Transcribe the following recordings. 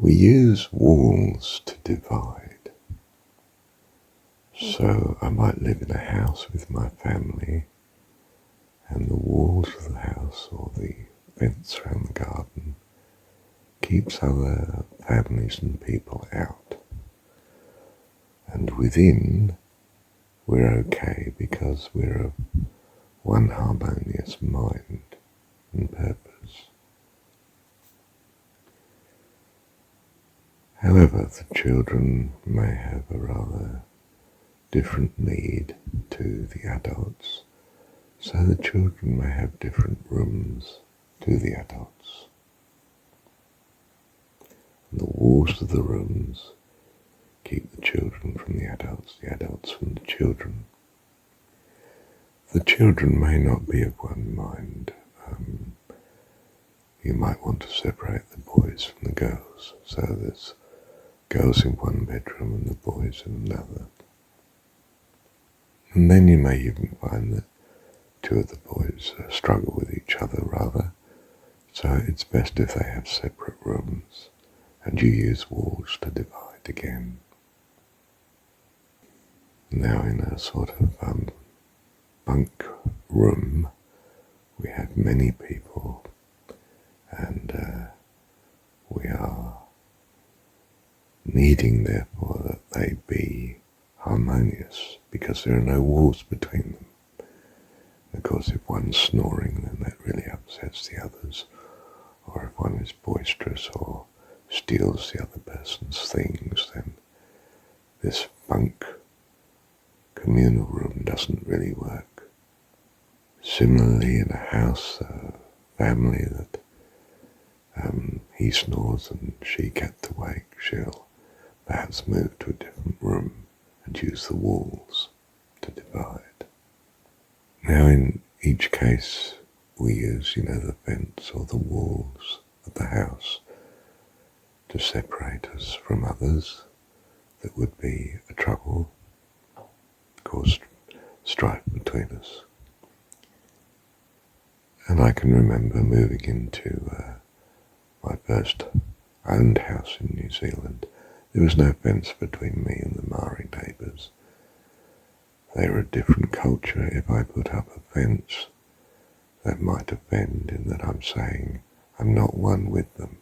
We use walls to divide. So I might live in a house with my family, and the walls of the house or the fence around the garden keeps other families and people out. And within, we're okay because we're of one harmonious mind and purpose. However, the children may have a rather different need to the adults, so the children may have different rooms to the adults. And the walls of the rooms keep the children from the adults from the children. The children may not be of one mind. You might want to separate the boys from the girls, so there's girls in one bedroom and the boys in another. And then you may even find that two of the boys struggle with each other rather, so it's best if they have separate rooms and you use walls to divide again. Now in a sort of bunk room, we have many people, and we are needing therefore that they be harmonious because there are no walls between them. Of course, if one's snoring, then that really upsets the others, or if one is boisterous or steals the other person's things, then this bunk communal room doesn't really work. Similarly, in a house, a family that he snores and she gets awake, she'll perhaps move to a different room and use the walls to divide. Now in each case we use, the fence or the walls of the house to separate us from others that would be a trouble, cause strife between us. And I can remember moving into my first owned house in New Zealand. There was no fence between me and the Maori neighbours. They were a different culture. If I put up a fence, that might offend in that I'm saying I'm not one with them.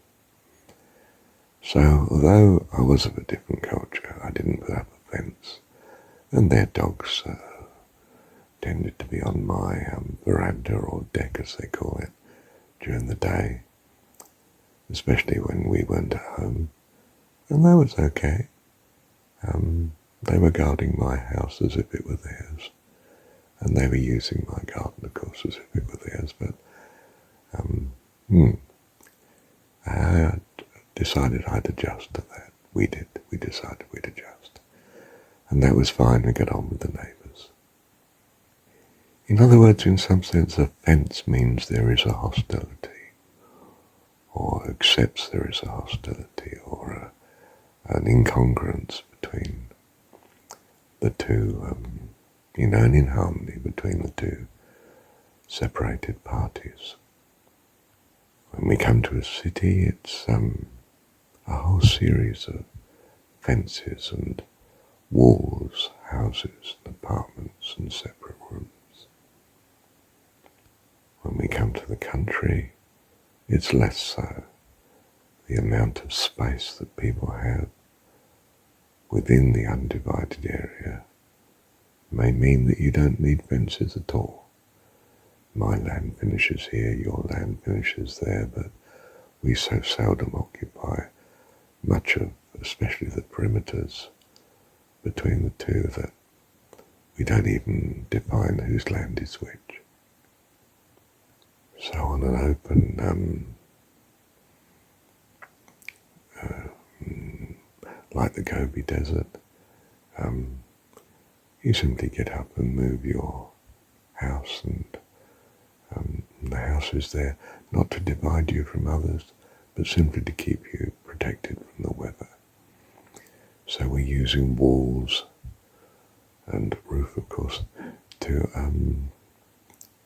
So although I was of a different culture, I didn't put up a fence, and their dogs tended to be on my veranda or deck, as they call it, during the day, especially when we weren't at home, and that was okay. They were guarding my house as if it were theirs, and they were using my garden, of course, as if it were theirs, but I decided I'd adjust to that. We decided we'd adjust. And that was fine, we got on with the neighbours. In other words, in some sense, a fence means there is a hostility, or accepts there is a hostility, or an incongruence between the two, an inharmony between the two separated parties. When we come to a city, it's a whole series of fences and walls, houses and apartments and separate rooms. When we come to the country, it's less so. The amount of space that people have within the undivided area may mean that you don't need fences at all. My land finishes here, your land finishes there, but we so seldom occupy much of, especially the perimeters between the two, that we don't even define whose land is which. So on an open, like the Gobi Desert, you simply get up and move your house, and the house is there not to divide you from others, but simply to keep you protected from the weather. So we're using walls and roof, of course, to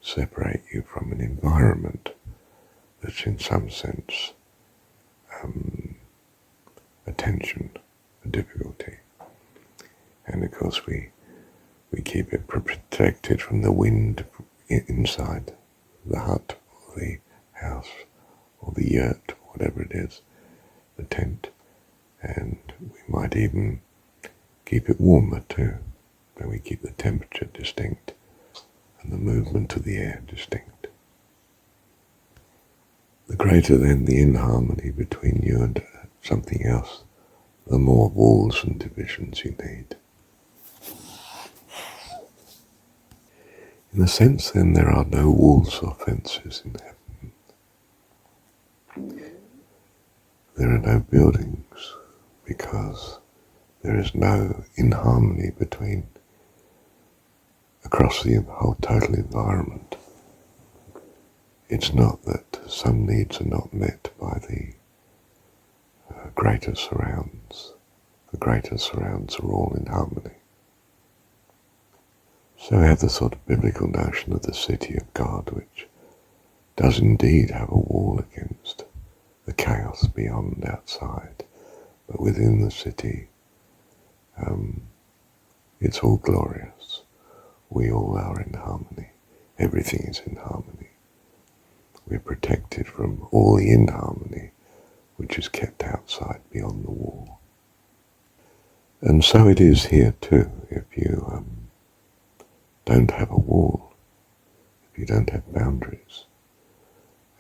separate you from an environment that's in some sense tension, for difficulty. And of course we keep it protected from the wind inside the hut or the house or the yurt, whatever it is, the tent. And we might even keep it warmer too, but we keep the temperature distinct and the movement of the air distinct. The greater then the inharmony between you and something else, the more walls and divisions you need. In a sense then, there are no walls or fences in heaven. There are no buildings, because there is no inharmony between, across the whole total environment. It's not that some needs are not met by the greater surrounds. The greater surrounds are all in harmony. So we have the sort of biblical notion of the city of God, which does indeed have a wall against the chaos beyond, outside, but within the city it's all glorious. We all are in harmony. Everything is in harmony. We're protected from all the inharmony which is kept outside beyond the wall. And so it is here too. If you don't have a wall, if you don't have boundaries,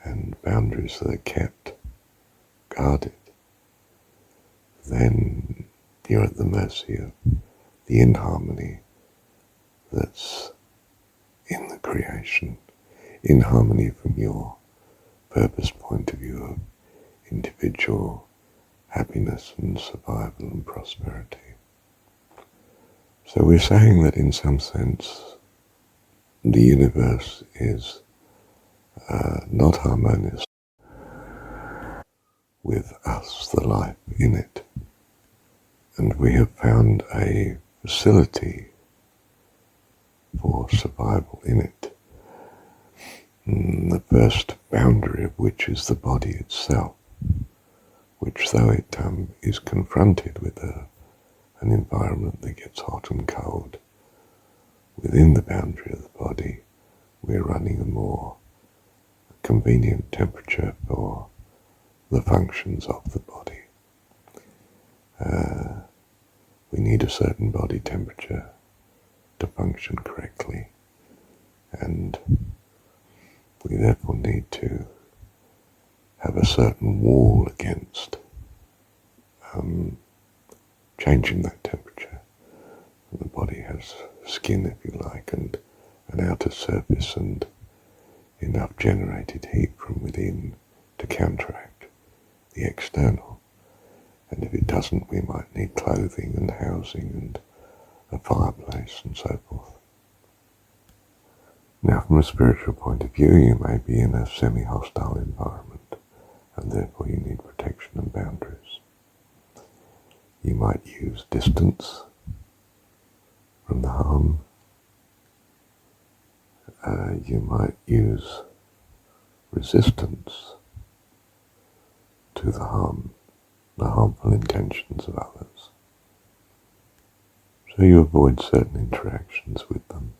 and boundaries that are kept, guarded, then you're at the mercy of the inharmony that's in the creation, inharmony from your purpose point of view of individual happiness and survival and prosperity. So we're saying that in some sense the universe is not harmonious with us, the life in it. And we have found a facility for survival in it. The first boundary of which is the body itself, which though it is confronted with an environment that gets hot and cold, within the boundary of the body we're running a more convenient temperature for the functions of the body. We need a certain body temperature to function correctly, and we therefore need to have a certain wall against changing that temperature. And the body has skin, if you like, and an outer surface and enough generated heat from within to counteract the external. And if it doesn't, we might need clothing and housing and a fireplace and so forth. Now, from a spiritual point of view, you may be in a semi-hostile environment, and therefore you need protection and boundaries. You might use distance from the harm. You might use resistance to the harmful intentions of others. So you avoid certain interactions with them.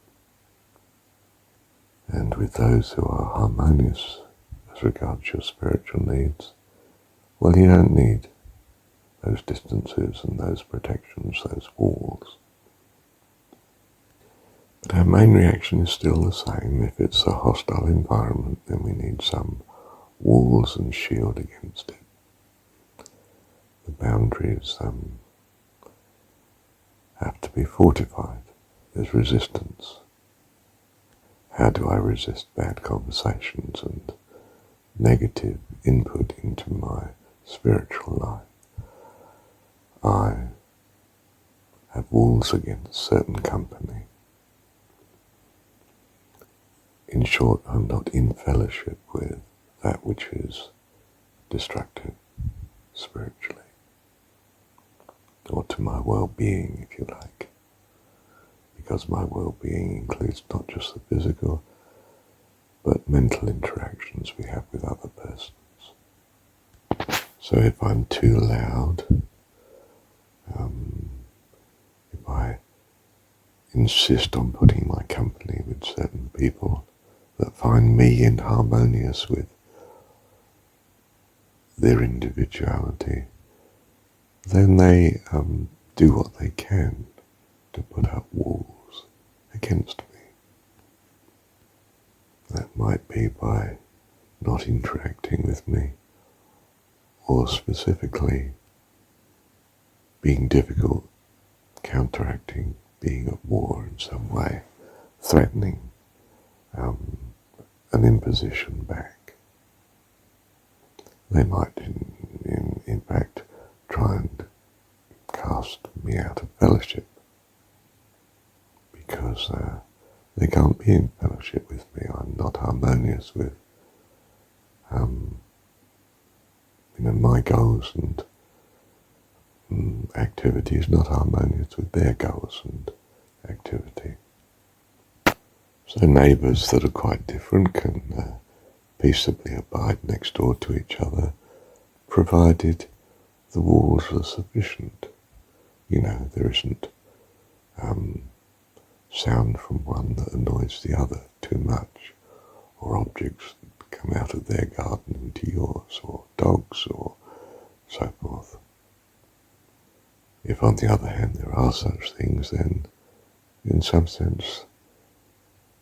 And with those who are harmonious as regards your spiritual needs, well, you don't need those distances and those protections, those walls. But our main reaction is still the same. If it's a hostile environment, then we need some walls and shield against it. The boundaries have to be fortified. There's resistance. How do I resist bad conversations and negative input into my spiritual life? I have walls against certain company. In short, I'm not in fellowship with that which is destructive spiritually, or to my well-being, if you like, because my well-being includes not just the physical, but mental interactions we have with other persons. So if I'm too loud, insist on putting my company with certain people that find me inharmonious with their individuality, then they do what they can to put up walls against me. That might be by not interacting with me, or specifically being difficult, counteracting, being at war in some way, threatening an imposition back. They might in fact try and cast me out of fellowship because they can't be in fellowship with me. I'm not harmonious with my goals and activities, not harmonious with their goals and activity. So neighbours that are quite different can peaceably abide next door to each other, provided the walls are sufficient. There isn't sound from one that annoys the other too much, or objects that come out of their garden into yours, or dogs, or so forth. If on the other hand there are such things, then in some sense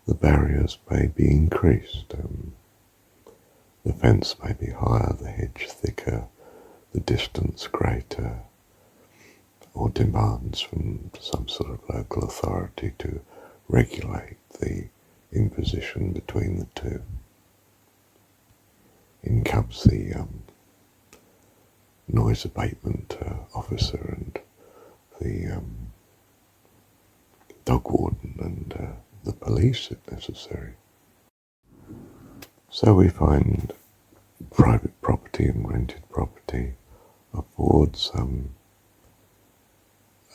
the barriers may be increased. The fence may be higher, the hedge thicker, the distance greater, or demands from some sort of local authority to regulate the imposition between the two. In comes the noise abatement officer and the dog warden and the police if necessary. So we find private property and rented property affords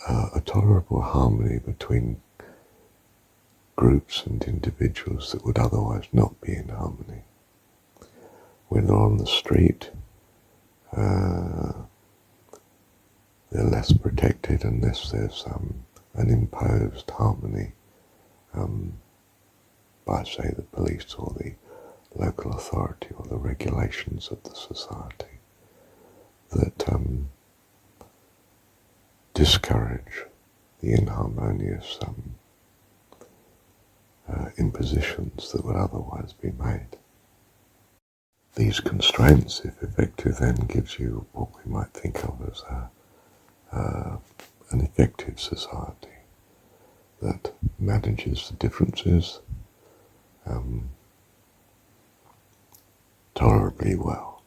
a tolerable harmony between groups and individuals that would otherwise not be in harmony. When they're on the street, they're less protected unless there's an imposed harmony by, say, the police or the local authority or the regulations of the society that discourage the inharmonious impositions that would otherwise be made. These constraints, if effective, then gives you what we might think of as an effective society that manages the differences tolerably well.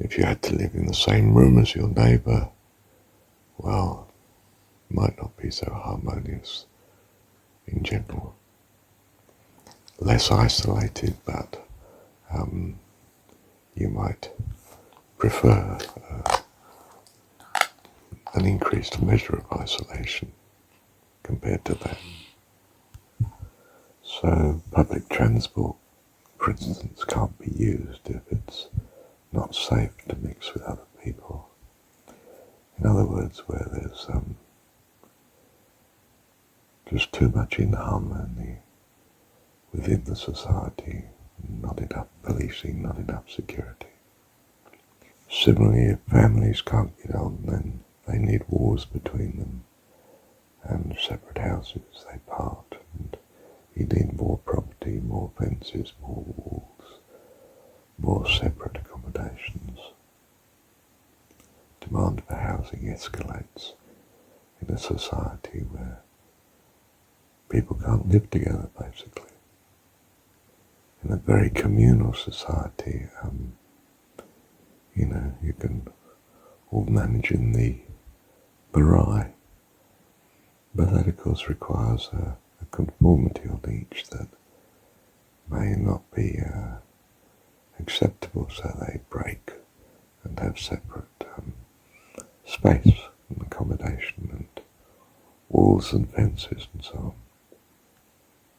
If you had to live in the same room as your neighbour, well, it might not be so harmonious in general. Less isolated, but you might prefer an increased measure of isolation compared to that. So public transport, for instance, can't be used if it's not safe to mix with other people. In other words, where there's just too much inharmony within the society, not enough policing, not enough security. Similarly, if families can't get on, then they need walls between them and separate houses. They part, and you need more property, more fences, more walls, more separate accommodations. Demand for housing escalates in a society where people can't live together, basically. In a very communal society, you can all manage in the marae, but that of course requires a conformity on each that may not be acceptable, so they break and have separate space and accommodation and walls and fences and so on.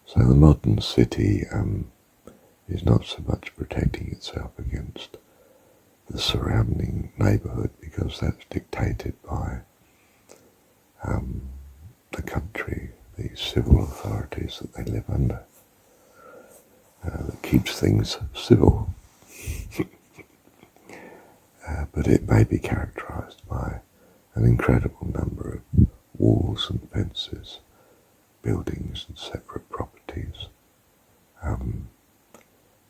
So the modern city is not so much protecting itself against the surrounding neighbourhood, because that's dictated by the country, the civil authorities that they live under, that keeps things civil. But it may be characterized by an incredible number of walls and fences, buildings and separate properties,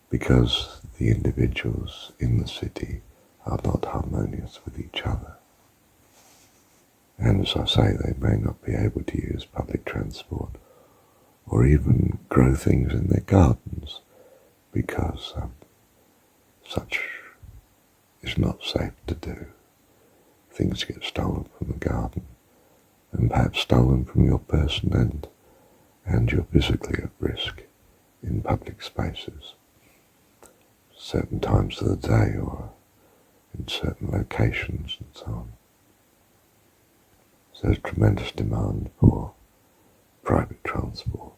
because the individuals in the city are not harmonious with each other. And as I say, they may not be able to use public transport or even grow things in their gardens because such is not safe to do. Things get stolen from the garden and perhaps stolen from your person, and you're physically at risk in public spaces, certain times of the day or in certain locations and so on. So there's tremendous demand for private transport,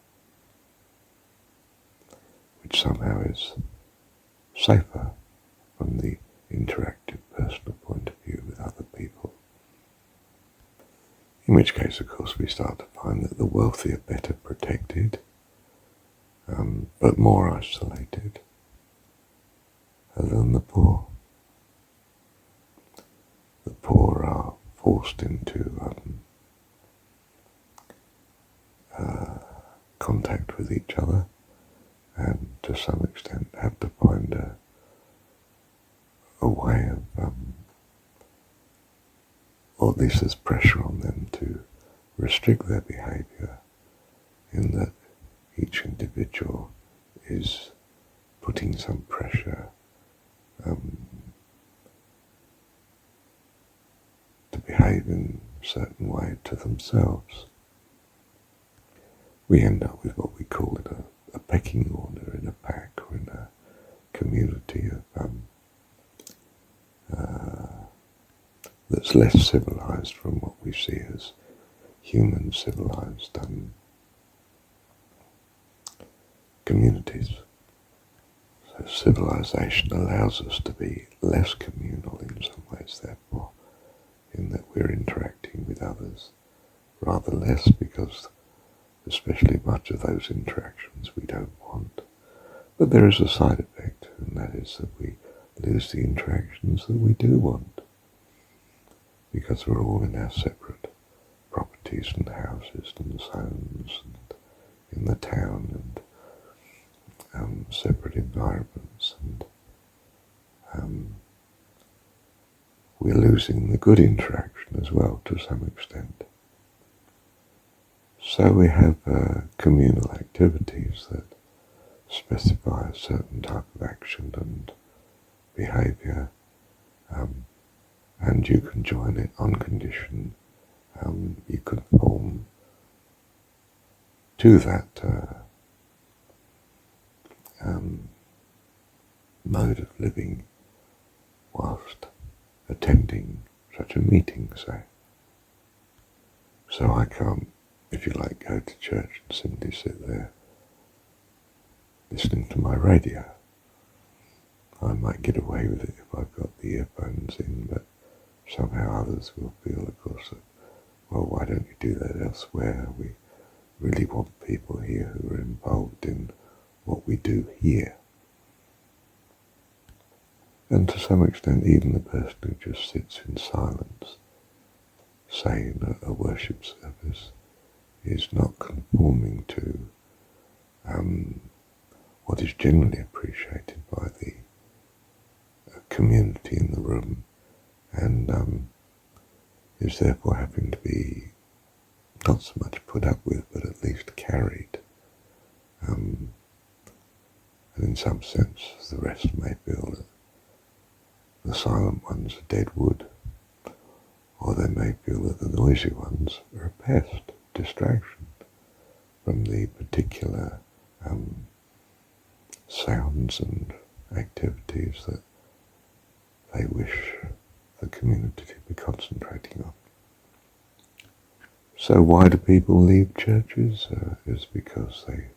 which somehow is safer from the interactive personal point of view with other people. In which case, of course, we start to find that the wealthy are better protected, but more isolated than the poor. The poor are forced into contact with each other, and to some extent have to find a way of, or at least there's pressure on them to restrict their behaviour, in that each individual is putting some pressure to behave in a certain way to themselves. We end up with what we call it a pecking order in a pack or in a community of that's less civilized from what we see as human civilized communities. So civilization allows us to be less communal in some ways, therefore, in that we're interacting with others rather less, because especially much of those interactions we don't want. But there is a side effect, and that is that we lose the interactions that we do want, because we're all in our separate properties and houses and zones and in the town and separate environments, and we're losing the good interaction as well to some extent. So we have communal activities that specify a certain type of action and behaviour, and you can join it on condition you conform to that mode of living whilst attending such a meeting, say. So I can't, if you like, go to church and simply sit there listening to my radio. I might get away with it if I've got the earphones in, but somehow others will feel, of course, that, well, why don't you do that elsewhere? We really want people here who are involved in what we do here. And to some extent, even the person who just sits in silence, say in a worship service, is not conforming to what is generally appreciated by the community in the room, and is therefore having to be not so much put up with, but at least carried. And in some sense, the rest may feel that the silent ones are dead wood, or they may feel that the noisy ones are a pest, distraction from the particular sounds and activities that they wish the community to be concentrating on. So why do people leave churches? It's because they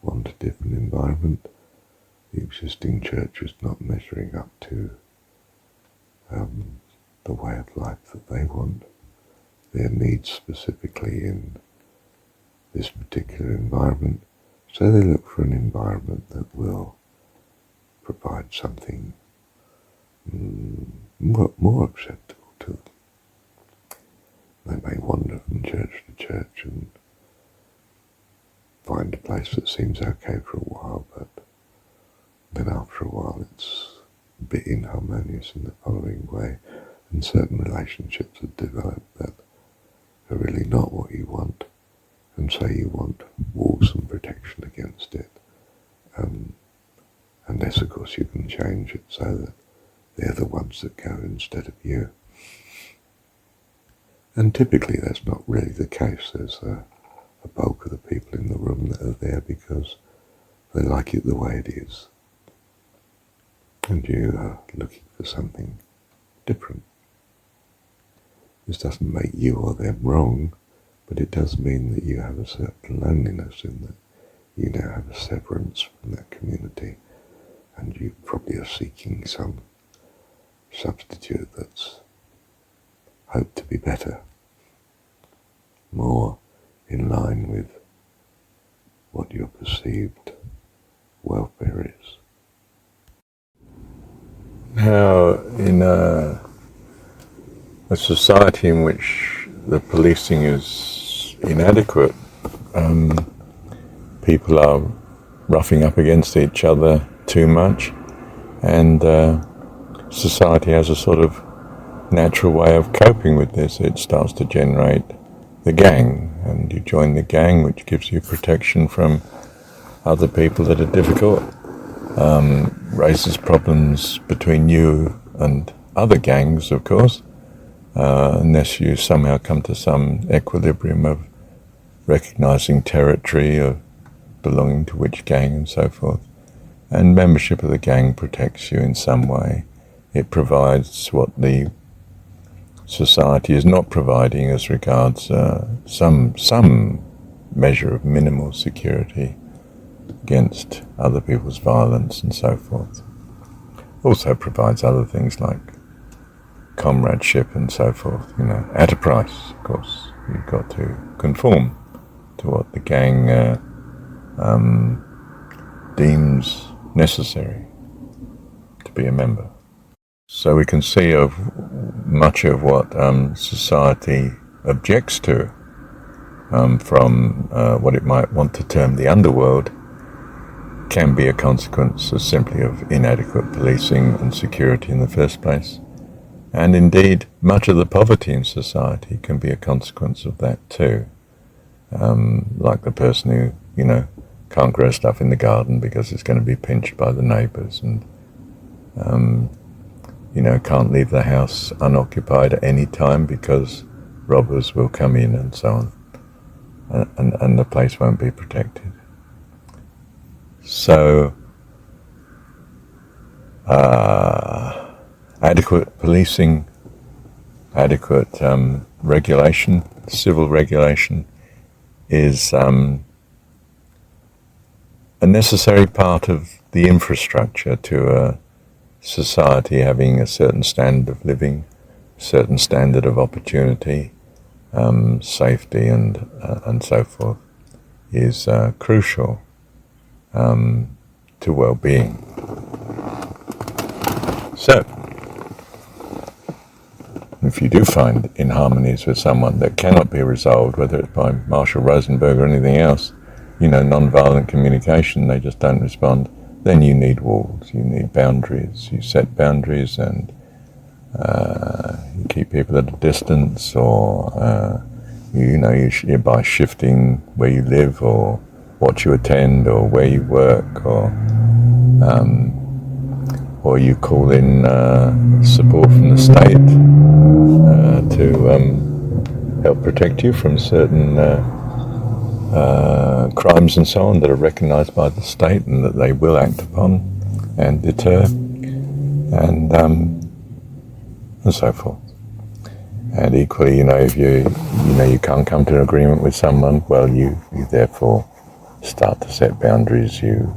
want a different environment. The existing church is not measuring up to the way of life that they want. Their needs specifically in this particular environment, so they look for an environment that will provide something more acceptable to them. They may wander from church to church and find a place that seems okay for a while, but then after a while it's a bit inharmonious in the following way, and certain relationships have developed that are really not what you want, and so you want walls and protection against it. Unless, of course, you can change it so that they're the ones that go instead of you. And typically that's not really the case. There's a bulk of the people in the room that are there because they like it the way it is. And you are looking for something different. This doesn't make you or them wrong, but it does mean that you have a certain loneliness in that you now have a severance from that community, and you probably are seeking some substitute that's hoped to be better, more in line with what your perceived welfare is. Now, in a society in which the policing is inadequate, people are roughing up against each other too much, and society has a sort of natural way of coping with this. It starts to generate the gang, and you join the gang, which gives you protection from other people that are difficult, raises problems between you and other gangs, of course, unless you somehow come to some equilibrium of recognizing territory, of belonging to which gang and so forth. And membership of the gang protects you in some way. It provides what the society is not providing as regards some measure of minimal security against other people's violence and so forth. Also provides other things like comradeship and so forth, at a price, of course. You've got to conform to what the gang deems necessary to be a member. So we can see of much of what society objects to from what it might want to term the underworld can be a consequence simply of inadequate policing and security in the first place. And indeed, much of the poverty in society can be a consequence of that too. Like the person who, can't grow stuff in the garden because it's going to be pinched by the neighbours, and can't leave the house unoccupied at any time because robbers will come in and so on, and the place won't be protected. So adequate policing, adequate regulation, civil regulation is a necessary part of the infrastructure to a society having a certain standard of living, certain standard of opportunity, safety and so forth is crucial to well-being. So, if you do find inharmonies with someone that cannot be resolved, whether it's by Marshall Rosenberg or anything else, non-violent communication, they just don't respond, then you need walls, you need boundaries. You set boundaries and you keep people at a distance, or by shifting where you live or what you attend or where you work, or you call in support from the state to help protect you from certain crimes and so on that are recognised by the state and that they will act upon and deter, and so forth. And equally, if you can't come to an agreement with someone, well, you therefore start to set boundaries. You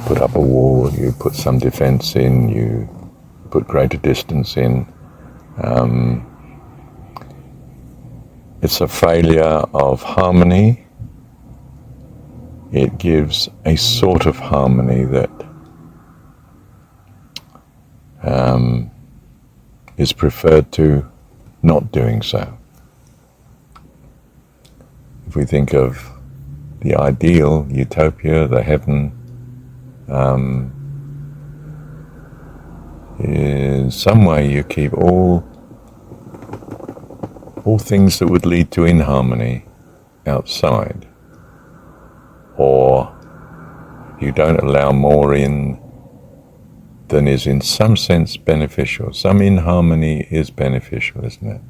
put up a wall, you put some defence in, you put greater distance in. It's a failure of harmony it gives a sort of harmony that is preferred to not doing so. If we think of the ideal utopia, the heaven, in some way you keep all things that would lead to inharmony outside, or you don't allow more in than is in some sense beneficial. Some inharmony is beneficial, isn't it?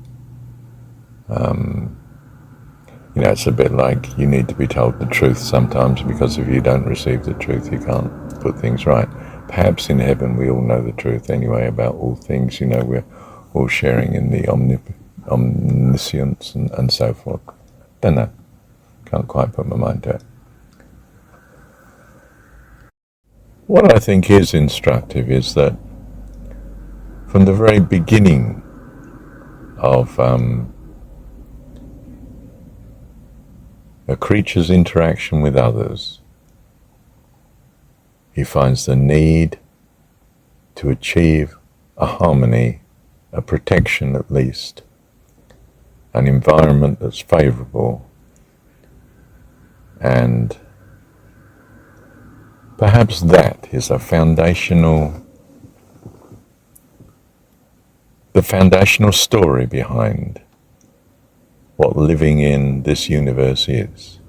It's a bit like you need to be told the truth sometimes, because if you don't receive the truth, you can't put things right. Perhaps in heaven we all know the truth anyway about all things. We're all sharing in the omniscience and so forth. Don't know. Can't quite put my mind to it. What I think is instructive is that from the very beginning of a creature's interaction with others, he finds the need to achieve a harmony, a protection at least, an environment that's favourable, and perhaps that is the foundational story behind what living in this universe is.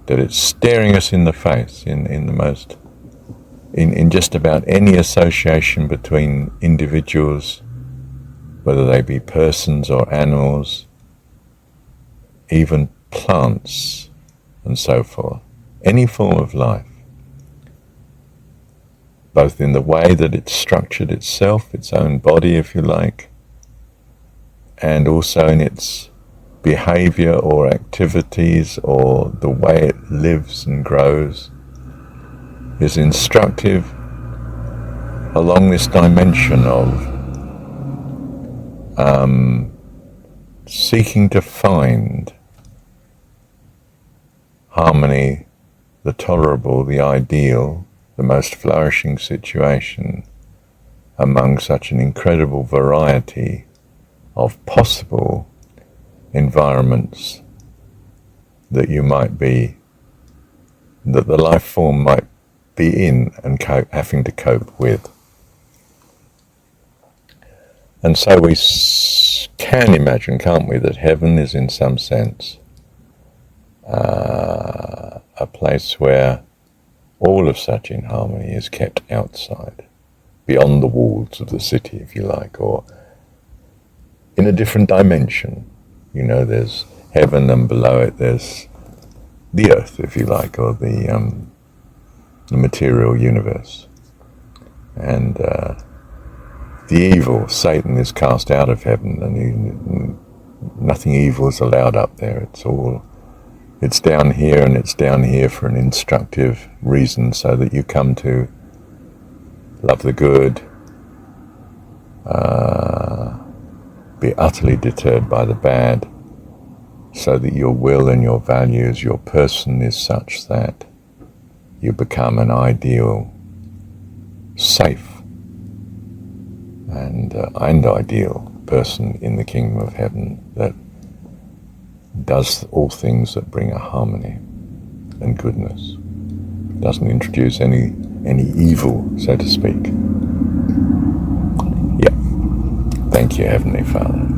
That it's staring us in the face in just about any association between individuals, whether they be persons or animals, even plants and so forth, any form of life, both in the way that it's structured itself, its own body if you like, and also in its behavior or activities or the way it lives and grows, is instructive along this dimension of seeking to find harmony, the tolerable, the ideal, the most flourishing situation among such an incredible variety of possible environments that that the life form might be in and having to cope with. And so we can imagine, can't we, that heaven is in some sense a place where all of such inharmony is kept outside, beyond the walls of the city, if you like, or in a different dimension. There's heaven, and below it there's the earth, if you like, or the material universe. And the evil, Satan, is cast out of heaven, and nothing evil is allowed up there. It's down here, and it's down here for an instructive reason, so that you come to love the good, be utterly deterred by the bad, so that your will and your values, your person is such that you become an ideal, safe, and ideal person in the kingdom of heaven that does all things that bring a harmony and goodness. Doesn't introduce any evil, so to speak. Thank you, Heavenly Father.